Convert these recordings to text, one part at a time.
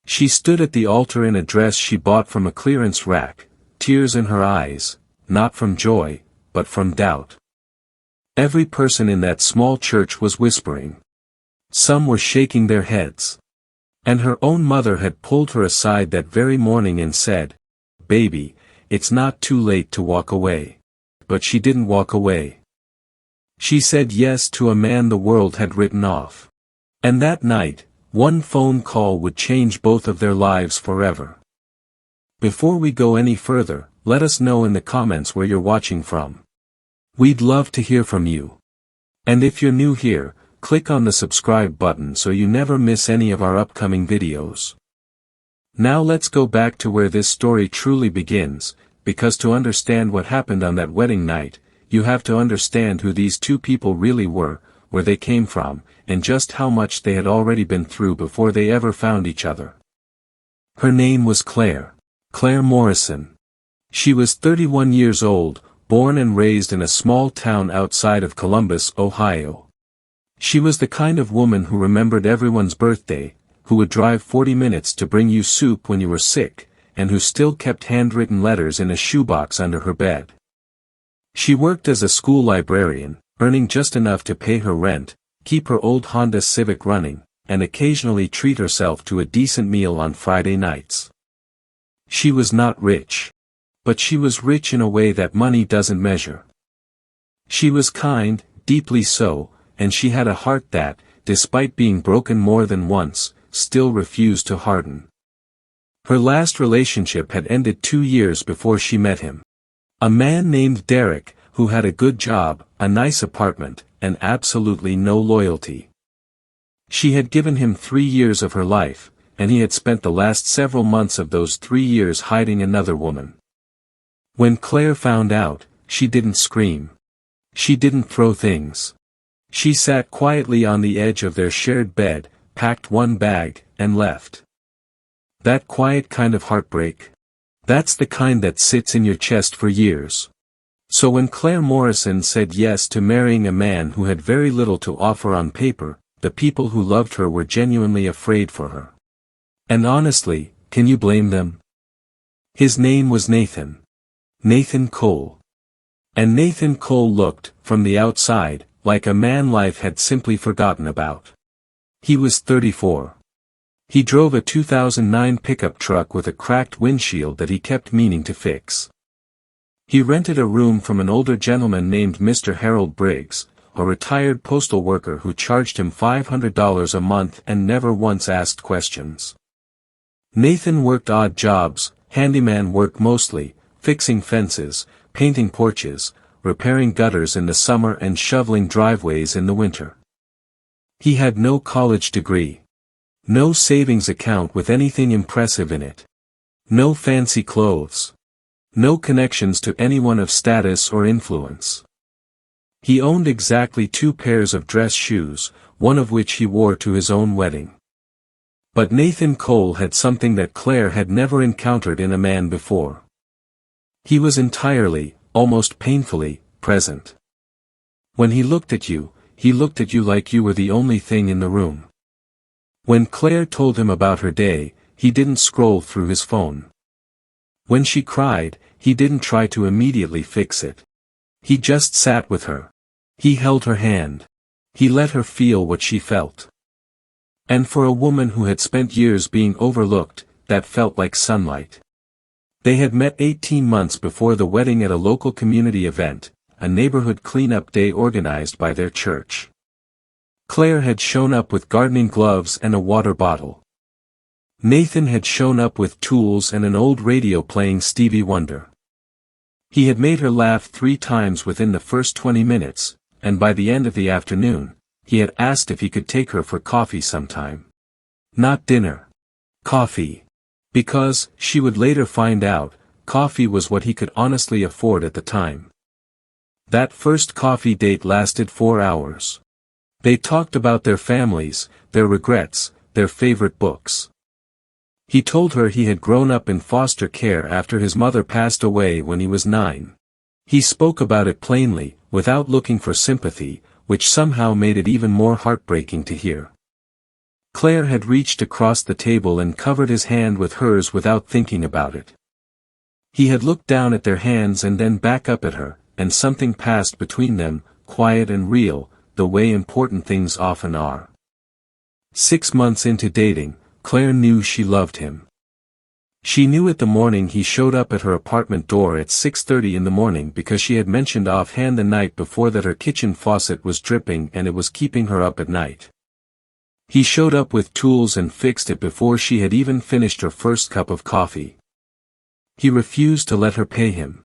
She stood at the altar in a dress she bought from a clearance rack, tears in her eyes, not from joy, but from doubt. Every person in that small church was whispering. Some were shaking their heads. And her own mother had pulled her aside that very morning and said, "Baby, it's not too late to walk away." But she didn't walk away. She said yes to a man the world had written off. And that night, one phone call would change both of their lives forever. Before we go any further, let us know in the comments where you're watching from. We'd love to hear from you. And if you're new here, click on the subscribe button so you never miss any of our upcoming videos. Now let's go back to where this story truly begins, because to understand what happened on that wedding night, you have to understand who these two people really were, where they came from, and just how much they had already been through before they ever found each other. Her name was Claire Morrison. She was 31 years old, born and raised in a small town outside of Columbus, Ohio. She was the kind of woman who remembered everyone's birthday, who would drive 40 minutes to bring you soup when you were sick, and who still kept handwritten letters in a shoebox under her bed. She worked as a school librarian, earning just enough to pay her rent, keep her old Honda Civic running, and occasionally treat herself to a decent meal on Friday nights. She was not rich. But she was rich in a way that money doesn't measure. She was kind, deeply so, and she had a heart that, despite being broken more than once, still refused to harden. Her last relationship had ended 2 years before she met him. A man named Derek, who had a good job, a nice apartment, and absolutely no loyalty. She had given him 3 years of her life, and he had spent the last several months of those 3 years hiding another woman. When Claire found out, she didn't scream. She didn't throw things. She sat quietly on the edge of their shared bed, packed one bag, and left. That quiet kind of heartbreak. That's the kind that sits in your chest for years. So when Claire Morrison said yes to marrying a man who had very little to offer on paper, the people who loved her were genuinely afraid for her. And honestly, can you blame them? His name was Nathan Cole. And Nathan Cole looked, from the outside, like a man life had simply forgotten about. He was 34. He drove a 2009 pickup truck with a cracked windshield that he kept meaning to fix. He rented a room from an older gentleman named Mr. Harold Briggs, a retired postal worker who charged him $500 a month and never once asked questions. Nathan worked odd jobs, handyman work mostly, fixing fences, painting porches, repairing gutters in the summer and shoveling driveways in the winter. He had no college degree. No savings account with anything impressive in it. No fancy clothes. No connections to anyone of status or influence. He owned exactly 2 pairs of dress shoes, one of which he wore to his own wedding. But Nathan Cole had something that Claire had never encountered in a man before. He was entirely, almost painfully, present. When he looked at you like you were the only thing in the room. When Claire told him about her day, he didn't scroll through his phone. When she cried, he didn't try to immediately fix it. He just sat with her. He held her hand. He let her feel what she felt. And for a woman who had spent years being overlooked, that felt like sunlight. They had met 18 months before the wedding at a local community event, a neighborhood cleanup day organized by their church. Claire had shown up with gardening gloves and a water bottle. Nathan had shown up with tools and an old radio playing Stevie Wonder. He had made her laugh 3 times within the first 20 minutes, and by the end of the afternoon, he had asked if he could take her for coffee sometime. Not dinner. Coffee. Because, she would later find out, coffee was what he could honestly afford at the time. That first coffee date lasted 4 hours. They talked about their families, their regrets, their favorite books. He told her he had grown up in foster care after his mother passed away when he was 9. He spoke about it plainly, without looking for sympathy, which somehow made it even more heartbreaking to hear. Claire had reached across the table and covered his hand with hers without thinking about it. He had looked down at their hands and then back up at her, and something passed between them, quiet and real, the way important things often are. 6 months into dating, Claire knew she loved him. She knew it the morning he showed up at her apartment door at 6:30 in the morning because she had mentioned offhand the night before that her kitchen faucet was dripping and it was keeping her up at night. He showed up with tools and fixed it before she had even finished her first cup of coffee. He refused to let her pay him.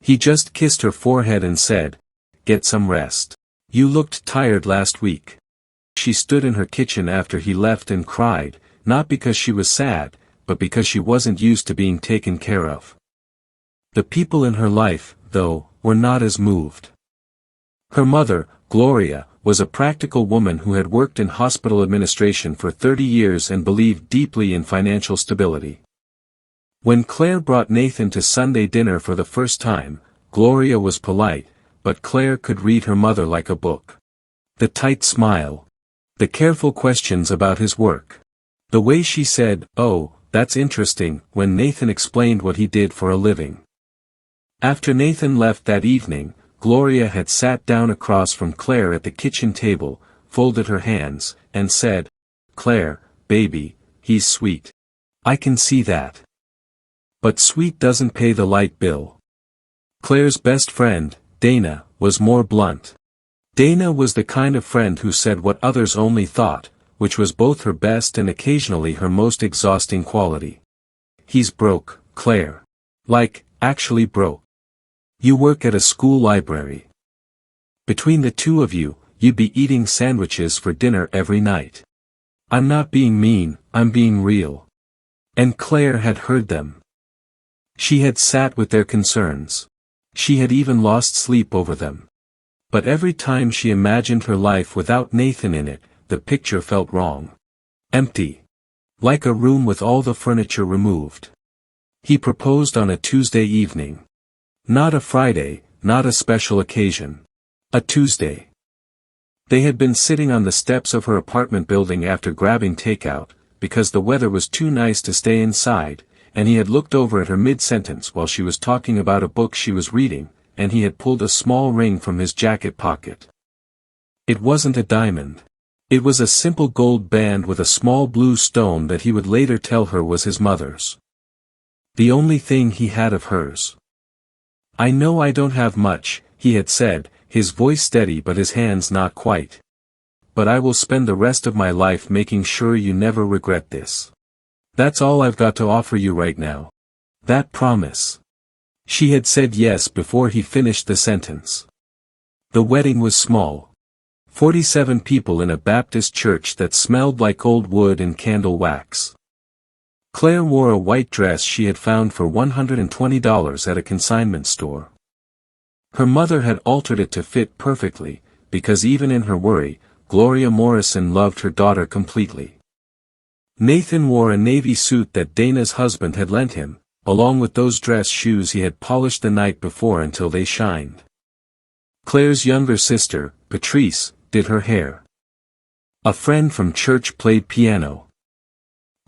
He just kissed her forehead and said, "Get some rest. You looked tired last week." She stood in her kitchen after he left and cried, not because she was sad, but because she wasn't used to being taken care of. The people in her life, though, were not as moved. Her mother, Gloria, was a practical woman who had worked in hospital administration for 30 years and believed deeply in financial stability. When Claire brought Nathan to Sunday dinner for the first time, Gloria was polite, but Claire could read her mother like a book. The tight smile. The careful questions about his work. The way she said, "Oh, that's interesting," when Nathan explained what he did for a living. After Nathan left that evening, Gloria had sat down across from Claire at the kitchen table, folded her hands, and said, "Claire, baby, he's sweet. I can see that. But sweet doesn't pay the light bill." Claire's best friend, Dana, was more blunt. Dana was the kind of friend who said what others only thought, which was both her best and occasionally her most exhausting quality. "He's broke, Claire. Like, actually broke. You work at a school library. Between the two of you, you'd be eating sandwiches for dinner every night. I'm not being mean, I'm being real." And Claire had heard them. She had sat with their concerns. She had even lost sleep over them. But every time she imagined her life without Nathan in it, the picture felt wrong. Empty. Like a room with all the furniture removed. He proposed on a Tuesday evening. Not a Friday, not a special occasion. A Tuesday. They had been sitting on the steps of her apartment building after grabbing takeout, because the weather was too nice to stay inside, and he had looked over at her mid-sentence while she was talking about a book she was reading, and he had pulled a small ring from his jacket pocket. It wasn't a diamond. It was a simple gold band with a small blue stone that he would later tell her was his mother's. The only thing he had of hers. "I know I don't have much," he had said, his voice steady but his hands not quite. "But I will spend the rest of my life making sure you never regret this. That's all I've got to offer you right now. That promise." She had said yes before he finished the sentence. The wedding was small. 47 people in a Baptist church that smelled like old wood and candle wax. Claire wore a white dress she had found for $120 at a consignment store. Her mother had altered it to fit perfectly, because even in her worry, Claire Morrison loved her daughter completely. Nathan wore a navy suit that Dana's husband had lent him, along with those dress shoes he had polished the night before until they shined. Claire's younger sister, Patrice, did her hair. A friend from church played piano.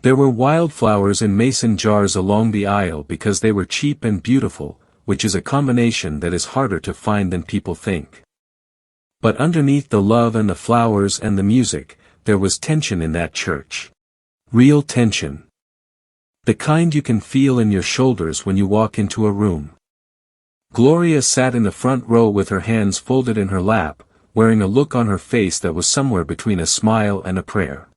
There were wildflowers in mason jars along the aisle because they were cheap and beautiful, which is a combination that is harder to find than people think. But underneath the love and the flowers and the music, there was tension in that church. Real tension. The kind you can feel in your shoulders when you walk into a room. Gloria sat in the front row with her hands folded in her lap, wearing a look on her face that was somewhere between a smile and a prayer.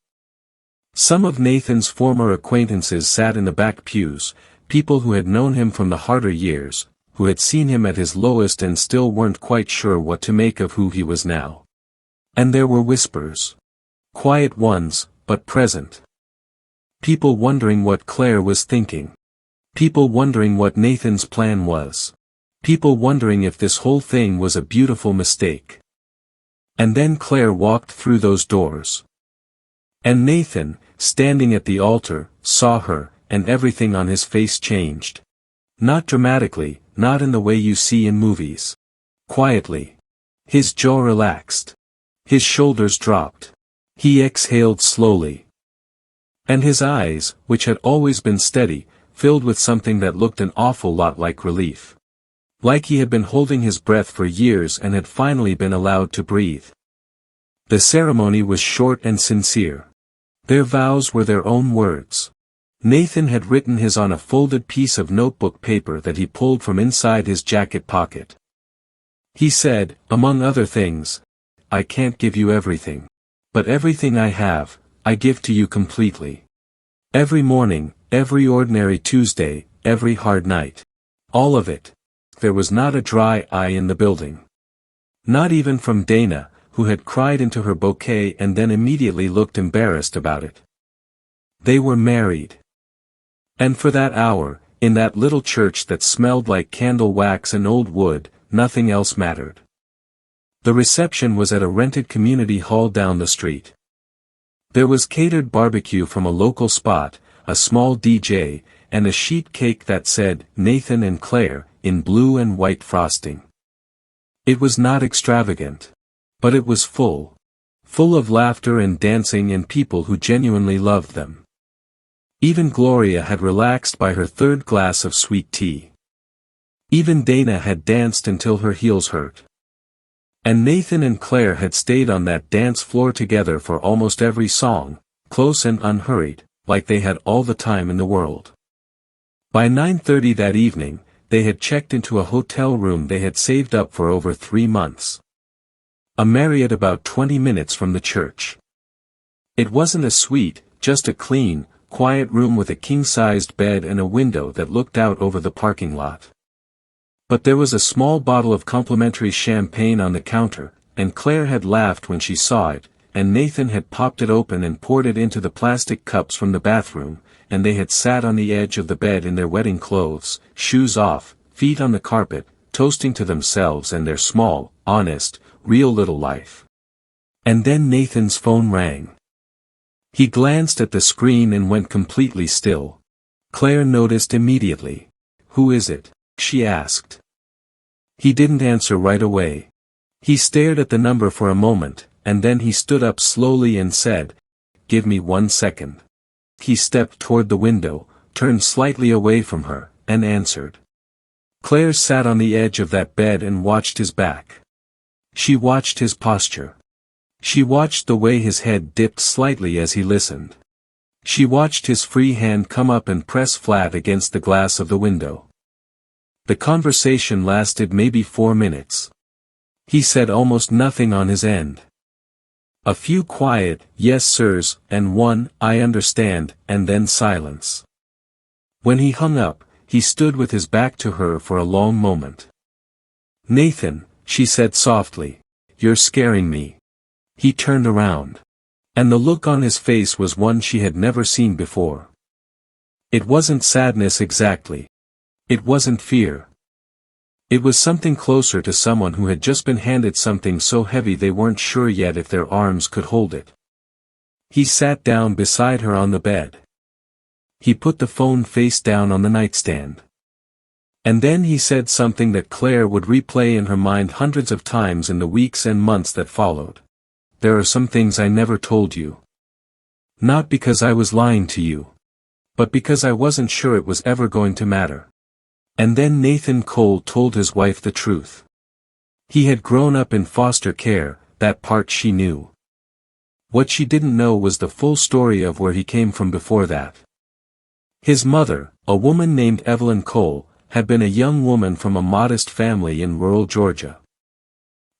Some of Nathan's former acquaintances sat in the back pews, people who had known him from the harder years, who had seen him at his lowest and still weren't quite sure what to make of who he was now. And there were whispers. Quiet ones, but present. People wondering what Claire was thinking. People wondering what Nathan's plan was. People wondering if this whole thing was a beautiful mistake. And then Claire walked through those doors. And Nathan, standing at the altar, saw her, and everything on his face changed. Not dramatically, not in the way you see in movies. Quietly. His jaw relaxed. His shoulders dropped. He exhaled slowly. And his eyes, which had always been steady, filled with something that looked an awful lot like relief. Like he had been holding his breath for years and had finally been allowed to breathe. The ceremony was short and sincere. Their vows were their own words. Nathan had written his on a folded piece of notebook paper that he pulled from inside his jacket pocket. He said, among other things, "I can't give you everything. But everything I have, I give to you completely. Every morning, every ordinary Tuesday, every hard night. All of it." There was not a dry eye in the building. Not even from Dana, who had cried into her bouquet and then immediately looked embarrassed about it. They were married. And for that hour, in that little church that smelled like candle wax and old wood, nothing else mattered. The reception was at a rented community hall down the street. There was catered barbecue from a local spot, a small DJ, and a sheet cake that said, "Nathan and Claire," in blue and white frosting. It was not extravagant. But it was full. Full of laughter and dancing and people who genuinely loved them. Even Gloria had relaxed by her third glass of sweet tea. Even Dana had danced until her heels hurt. And Nathan and Claire had stayed on that dance floor together for almost every song, close and unhurried, like they had all the time in the world. By 9:30 that evening, they had checked into a hotel room they had saved up for over 3 months. A Marriott about 20 minutes from the church. It wasn't a suite, just a clean, quiet room with a king-sized bed and a window that looked out over the parking lot. But there was a small bottle of complimentary champagne on the counter, and Claire had laughed when she saw it, and Nathan had popped it open and poured it into the plastic cups from the bathroom, and they had sat on the edge of the bed in their wedding clothes, shoes off, feet on the carpet, toasting to themselves and their small, honest, real little life. And then Nathan's phone rang. He glanced at the screen and went completely still. Claire noticed immediately. "Who is it?" she asked. He didn't answer right away. He stared at the number for a moment, and then he stood up slowly and said, "Give me 1 second." He stepped toward the window, turned slightly away from her, and answered. Claire sat on the edge of that bed and watched his back. She watched his posture. She watched the way his head dipped slightly as he listened. She watched his free hand come up and press flat against the glass of the window. The conversation lasted maybe 4 minutes. He said almost nothing on his end. A few quiet, "yes sirs," and one, "I understand," and then silence. When he hung up, he stood with his back to her for a long moment. "Nathan," she said softly, "you're scaring me." He turned around. And the look on his face was one she had never seen before. It wasn't sadness exactly. It wasn't fear. It was something closer to someone who had just been handed something so heavy they weren't sure yet if their arms could hold it. He sat down beside her on the bed. He put the phone face down on the nightstand. And then he said something that Claire would replay in her mind hundreds of times in the weeks and months that followed. "There are some things I never told you. Not because I was lying to you. But because I wasn't sure it was ever going to matter." And then Nathan Cole told his wife the truth. He had grown up in foster care, that part she knew. What she didn't know was the full story of where he came from before that. His mother, a woman named Evelyn Cole, had been a young woman from a modest family in rural Georgia.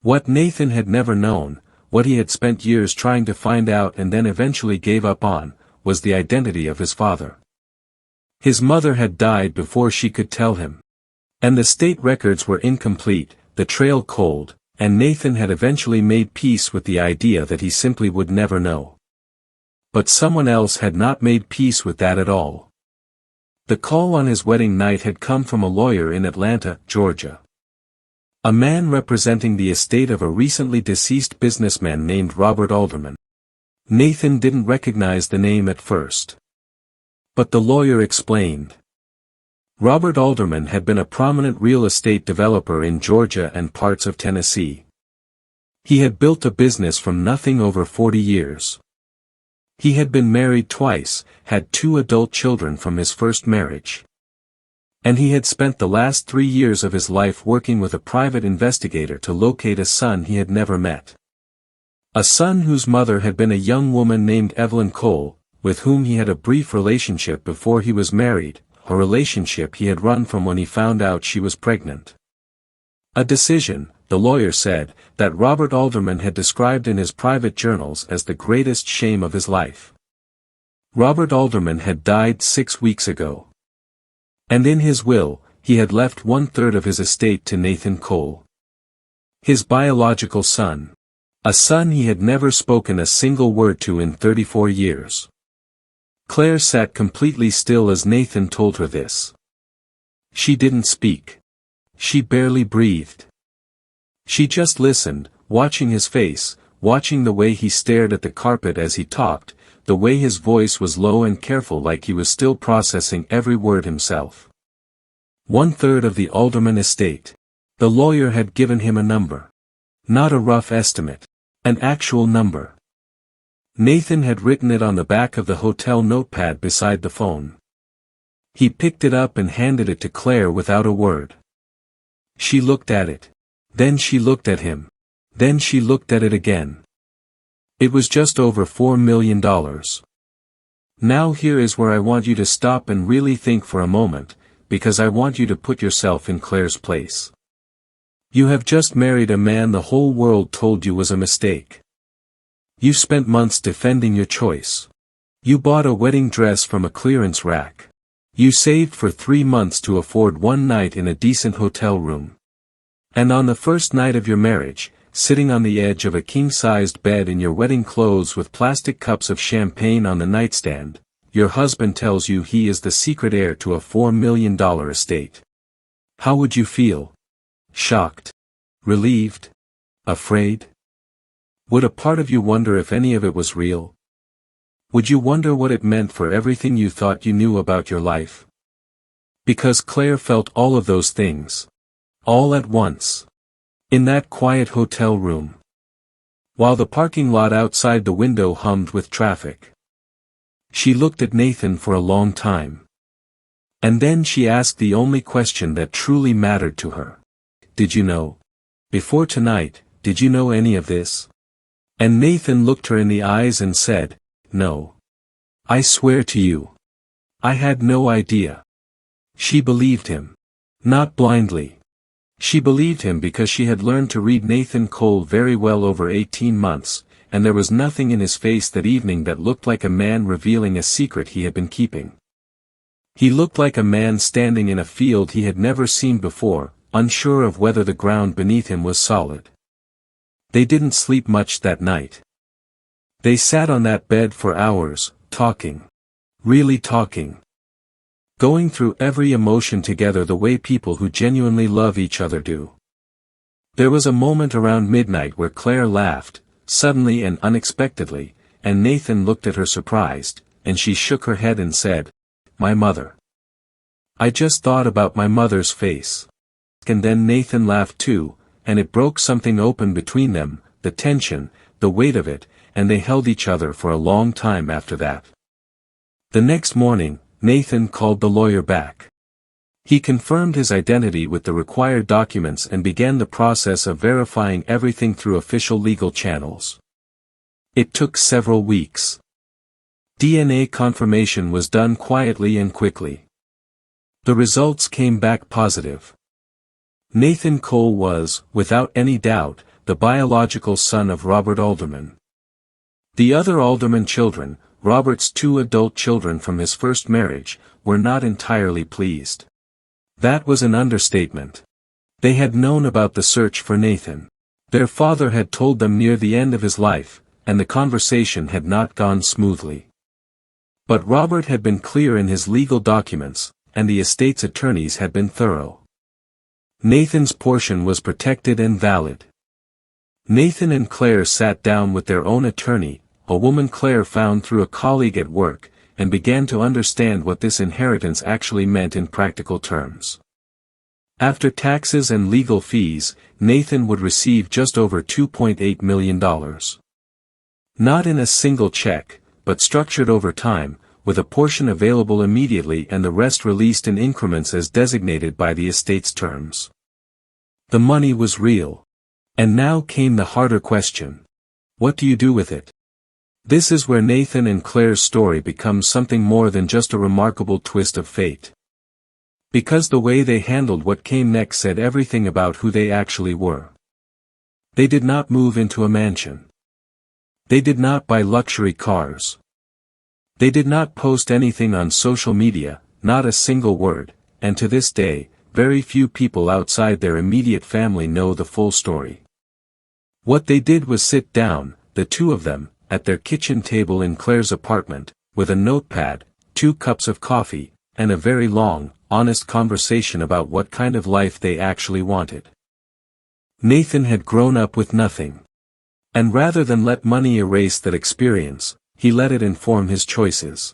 What Nathan had never known, what he had spent years trying to find out and then eventually gave up on, was the identity of his father. His mother had died before she could tell him. And the state records were incomplete, the trail cold, and Nathan had eventually made peace with the idea that he simply would never know. But someone else had not made peace with that at all. The call on his wedding night had come from a lawyer in Atlanta, Georgia. A man representing the estate of a recently deceased businessman named Robert Alderman. Nathan didn't recognize the name at first. But the lawyer explained. Robert Alderman had been a prominent real estate developer in Georgia and parts of Tennessee. He had built a business from nothing over 40 years. He had been married twice, had 2 adult children from his first marriage. And he had spent the last 3 years of his life working with a private investigator to locate a son he had never met. A son whose mother had been a young woman named Evelyn Cole, with whom he had a brief relationship before he was married, a relationship he had run from when he found out she was pregnant. A decision, the lawyer said, that Robert Alderman had described in his private journals as the greatest shame of his life. Robert Alderman had died 6 weeks ago. And in his will, he had left 1/3 of his estate to Nathan Cole. His biological son. A son he had never spoken a single word to in 34 years. Claire sat completely still as Nathan told her this. She didn't speak. She barely breathed. She just listened, watching his face, watching the way he stared at the carpet as he talked, the way his voice was low and careful like he was still processing every word himself. 1/3 of the Alderman estate. The lawyer had given him a number. Not a rough estimate. An actual number. Nathan had written it on the back of the hotel notepad beside the phone. He picked it up and handed it to Claire without a word. She looked at it. Then she looked at him. Then she looked at it again. It was just over $4 million. Now here is where I want you to stop and really think for a moment, because I want you to put yourself in Claire's place. You have just married a man the whole world told you was a mistake. You spent months defending your choice. You bought a wedding dress from a clearance rack. You saved for 3 months to afford 1 night in a decent hotel room. And on the first night of your marriage, sitting on the edge of a king-sized bed in your wedding clothes with plastic cups of champagne on the nightstand, your husband tells you he is the secret heir to a $4 million estate. How would you feel? Shocked? Relieved? Afraid? Would a part of you wonder if any of it was real? Would you wonder what it meant for everything you thought you knew about your life? Because Claire felt all of those things. All at once. In that quiet hotel room. While the parking lot outside the window hummed with traffic. She looked at Nathan for a long time. And then she asked the only question that truly mattered to her. Did you know? Before tonight, did you know any of this? And Nathan looked her in the eyes and said, No. I swear to you. I had no idea. She believed him. Not blindly. She believed him because she had learned to read Nathan Cole very well over 18 months, and there was nothing in his face that evening that looked like a man revealing a secret he had been keeping. He looked like a man standing in a field he had never seen before, unsure of whether the ground beneath him was solid. They didn't sleep much that night. They sat on that bed for hours, talking. Really talking. Going through every emotion together the way people who genuinely love each other do. There was a moment around midnight where Claire laughed, suddenly and unexpectedly, and Nathan looked at her surprised, and she shook her head and said, My mother. I just thought about my mother's face. And then Nathan laughed too, and it broke something open between them, the tension, the weight of it, and they held each other for a long time after that. The next morning, Nathan called the lawyer back. He confirmed his identity with the required documents and began the process of verifying everything through official legal channels. It took several weeks. DNA confirmation was done quietly and quickly. The results came back positive. Nathan Cole was, without any doubt, the biological son of Robert Alderman. The other Alderman children, Robert's 2 adult children from his first marriage, were not entirely pleased. That was an understatement. They had known about the search for Nathan. Their father had told them near the end of his life, and the conversation had not gone smoothly. But Robert had been clear in his legal documents, and the estate's attorneys had been thorough. Nathan's portion was protected and valid. Nathan and Claire sat down with their own attorney, a woman Claire found through a colleague at work, and began to understand what this inheritance actually meant in practical terms. After taxes and legal fees, Nathan would receive just over $2.8 million. Not in a single check, but structured over time, with a portion available immediately and the rest released in increments as designated by the estate's terms. The money was real. And now came the harder question. What do you do with it? This is where Nathan and Claire's story becomes something more than just a remarkable twist of fate. Because the way they handled what came next said everything about who they actually were. They did not move into a mansion. They did not buy luxury cars. They did not post anything on social media, not a single word, and to this day, very few people outside their immediate family know the full story. What they did was sit down, the two of them, at their kitchen table in Claire's apartment, with a notepad, 2 cups of coffee, and a very long, honest conversation about what kind of life they actually wanted. Nathan had grown up with nothing. And rather than let money erase that experience, he let it inform his choices.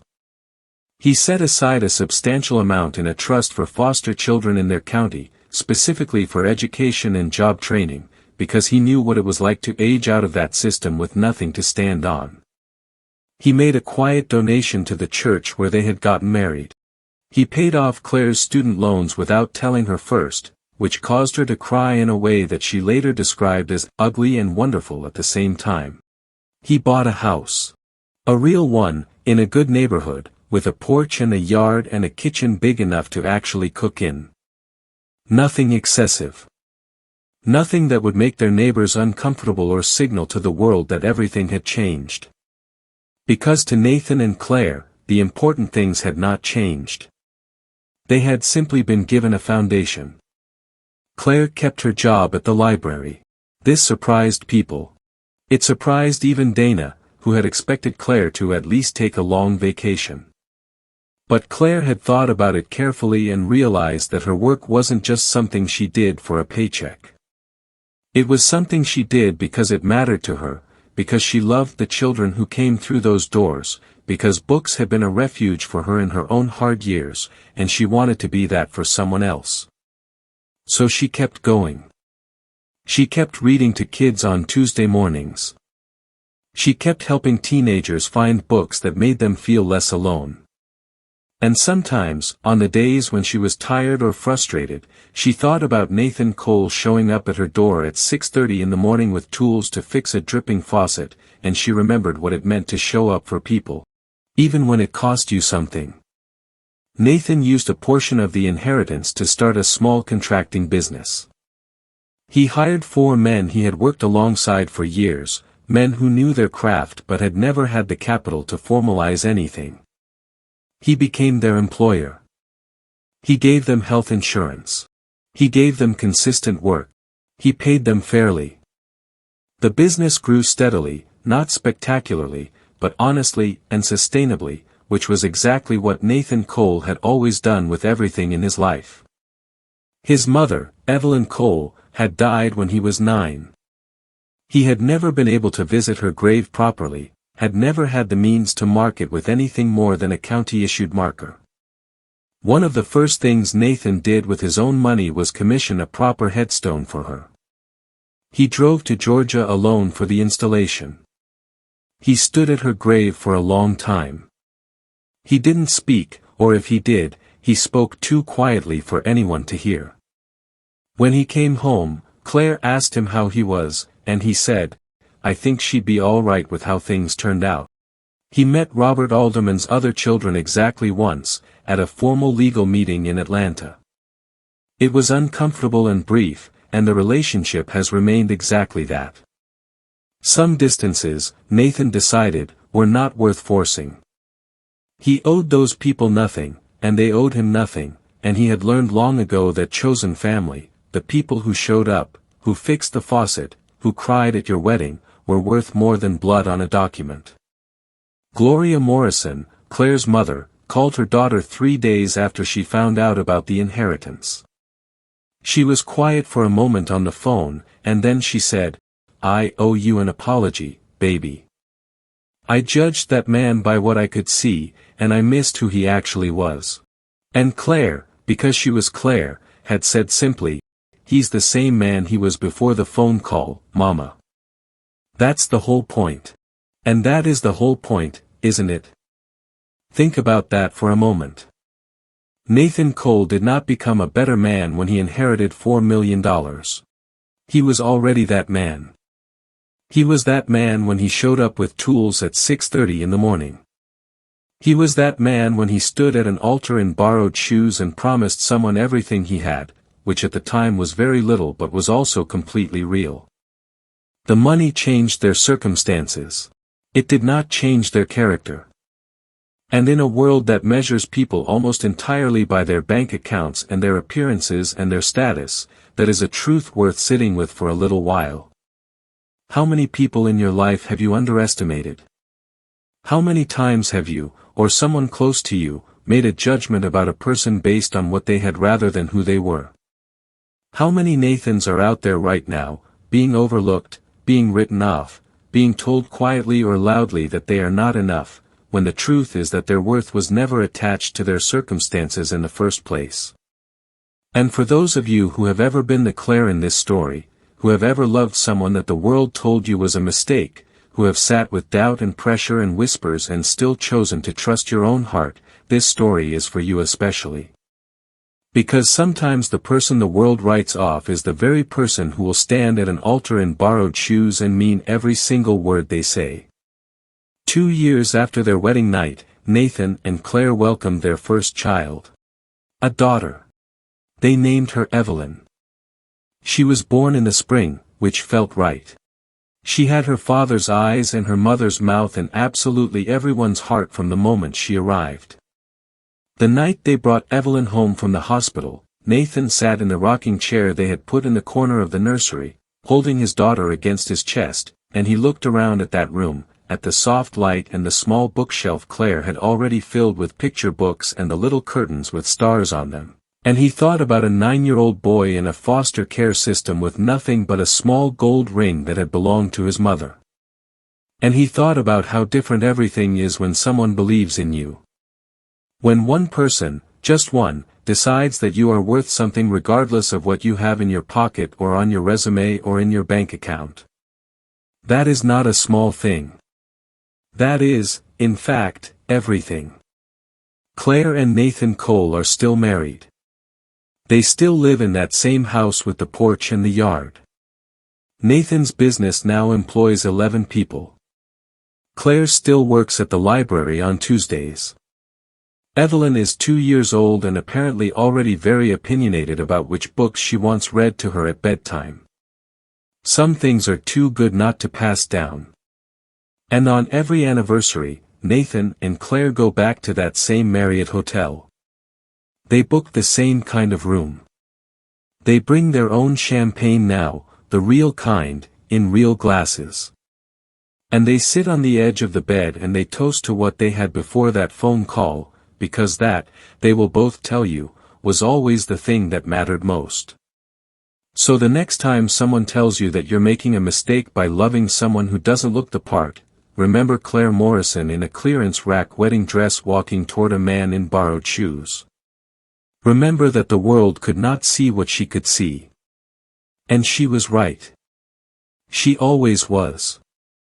He set aside a substantial amount in a trust for foster children in their county, specifically for education and job training, because he knew what it was like to age out of that system with nothing to stand on. He made a quiet donation to the church where they had gotten married. He paid off Claire's student loans without telling her first, which caused her to cry in a way that she later described as ugly and wonderful at the same time. He bought a house. A real one, in a good neighborhood, with a porch and a yard and a kitchen big enough to actually cook in. Nothing excessive. Nothing that would make their neighbors uncomfortable or signal to the world that everything had changed. Because to Nathan and Claire, the important things had not changed. They had simply been given a foundation. Claire kept her job at the library. This surprised people. It surprised even Dana, who had expected Claire to at least take a long vacation. But Claire had thought about it carefully and realized that her work wasn't just something she did for a paycheck. It was something she did because it mattered to her, because she loved the children who came through those doors, because books had been a refuge for her in her own hard years, and she wanted to be that for someone else. So she kept going. She kept reading to kids on Tuesday mornings. She kept helping teenagers find books that made them feel less alone. And sometimes, on the days when she was tired or frustrated, she thought about Nathan Cole showing up at her door at 6:30 in the morning with tools to fix a dripping faucet, and she remembered what it meant to show up for people. Even when it cost you something. Nathan used a portion of the inheritance to start a small contracting business. He hired 4 men he had worked alongside for years, men who knew their craft but had never had the capital to formalize anything. He became their employer. He gave them health insurance. He gave them consistent work. He paid them fairly. The business grew steadily, not spectacularly, but honestly and sustainably, which was exactly what Nathan Cole had always done with everything in his life. His mother, Evelyn Cole, had died when he was 9. He had never been able to visit her grave properly, had never had the means to mark it with anything more than a county-issued marker. One of the first things Nathan did with his own money was commission a proper headstone for her. He drove to Georgia alone for the installation. He stood at her grave for a long time. He didn't speak, or if he did, he spoke too quietly for anyone to hear. When he came home, Claire asked him how he was, and he said, "I think she'd be all right with how things turned out." He met Robert Alderman's other children exactly once, at a formal legal meeting in Atlanta. It was uncomfortable and brief, and the relationship has remained exactly that. Some distances, Nathan decided, were not worth forcing. He owed those people nothing, and they owed him nothing, and he had learned long ago that chosen family, the people who showed up, who fixed the faucet, who cried at your wedding, were worth more than blood on a document. Claire Morrison, Claire's mother, called her daughter 3 days after she found out about the inheritance. She was quiet for a moment on the phone, and then she said, "I owe you an apology, baby. I judged that man by what I could see, and I missed who he actually was." And Claire, because she was Claire, had said simply, "He's the same man he was before the phone call, Mama." That's the whole point. And that is the whole point, isn't it? Think about that for a moment. Nathan Cole did not become a better man when he inherited $4 million. He was already that man. He was that man when he showed up with tools at 6:30 in the morning. He was that man when he stood at an altar in borrowed shoes and promised someone everything he had, which at the time was very little but was also completely real. The money changed their circumstances. It did not change their character. And in a world that measures people almost entirely by their bank accounts and their appearances and their status, that is a truth worth sitting with for a little while. How many people in your life have you underestimated? How many times have you, or someone close to you, made a judgment about a person based on what they had rather than who they were? How many Nathans are out there right now, being overlooked, being written off, being told quietly or loudly that they are not enough, when the truth is that their worth was never attached to their circumstances in the first place? And for those of you who have ever been the Claire in this story, who have ever loved someone that the world told you was a mistake, who have sat with doubt and pressure and whispers and still chosen to trust your own heart, this story is for you especially. Because sometimes the person the world writes off is the very person who will stand at an altar in borrowed shoes and mean every single word they say. 2 years after their wedding night, Nathan and Claire welcomed their first child. A daughter. They named her Evelyn. She was born in the spring, which felt right. She had her father's eyes and her mother's mouth and absolutely everyone's heart from the moment she arrived. The night they brought Evelyn home from the hospital, Nathan sat in the rocking chair they had put in the corner of the nursery, holding his daughter against his chest, and he looked around at that room, at the soft light and the small bookshelf Claire had already filled with picture books and the little curtains with stars on them. And he thought about a 9-year-old boy in a foster care system with nothing but a small gold ring that had belonged to his mother. And he thought about how different everything is when someone believes in you. When one person, just one, decides that you are worth something regardless of what you have in your pocket or on your resume or in your bank account. That is not a small thing. That is, in fact, everything. Claire and Nathan Cole are still married. They still live in that same house with the porch and the yard. Nathan's business now employs 11 people. Claire still works at the library on Tuesdays. Evelyn is 2 years old and apparently already very opinionated about which books she wants read to her at bedtime. Some things are too good not to pass down. And on every anniversary, Nathan and Claire go back to that same Marriott hotel. They book the same kind of room. They bring their own champagne now, the real kind, in real glasses. And they sit on the edge of the bed and they toast to what they had before that phone call, because that, they will both tell you, was always the thing that mattered most. So the next time someone tells you that you're making a mistake by loving someone who doesn't look the part, remember Claire Morrison in a clearance rack wedding dress walking toward a man in borrowed shoes. Remember that the world could not see what she could see. And she was right. She always was.